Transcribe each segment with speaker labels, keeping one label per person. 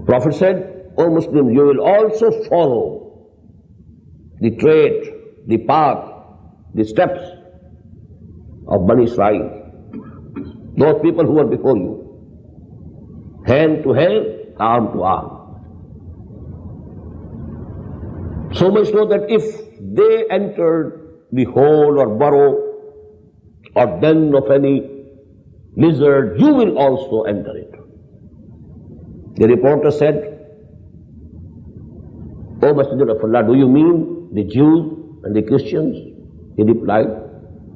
Speaker 1: Prophet said, O Muslims, you will also follow the trade, the path, the steps of Bani Israel, those people who were before you, hand to hand, arm to arm. So much so that if they entered the hole or burrow or den of any lizard, you will also enter it. The reporter said, O Messenger of Allah, do you mean the Jews and the Christians? He replied,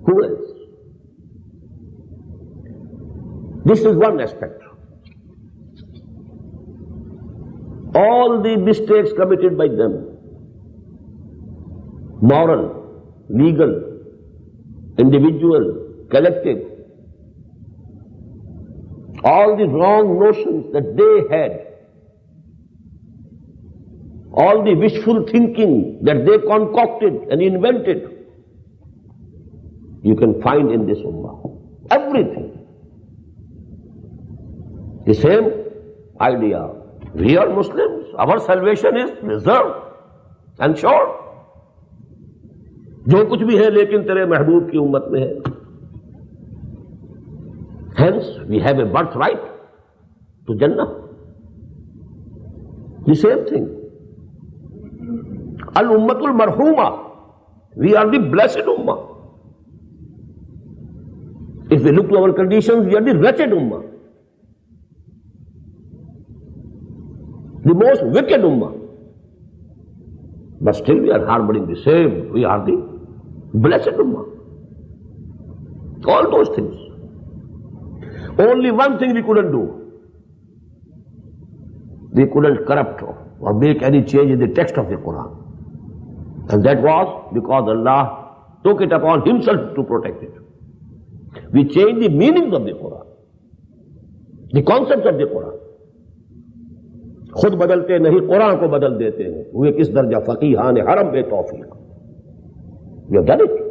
Speaker 1: who else? This is one aspect. All the mistakes committed by them, moral, legal, individual, collective, all the wrong notions that they had, all the wishful thinking that they concocted and invented, you can find in this ummah. Everything. The same idea. We are Muslims. Our salvation is reserved and sure. जो कुछ भी है लेकिन तेरे महबूब की उम्मत में है. Hence, we have a birthright to Jannah. The same thing. Al-Ummatul Marhuma. We are the blessed ummah. If we look to our conditions, we are the wretched ummah. The most wicked ummah. But still we are harboring the same. We are the blessed ummah. All those things. Only one thing we couldn't do. We couldn't corrupt or make any change in the text of the Quran. And that was because Allah took it upon Himself to protect it. We changed the meanings of the Quran, the concepts of the Quran. खुद बदलते नहीं, कुरान को बदल देते हैं. हुए किस दर्जा फकीहान हरम बे तौफीक. We have done it.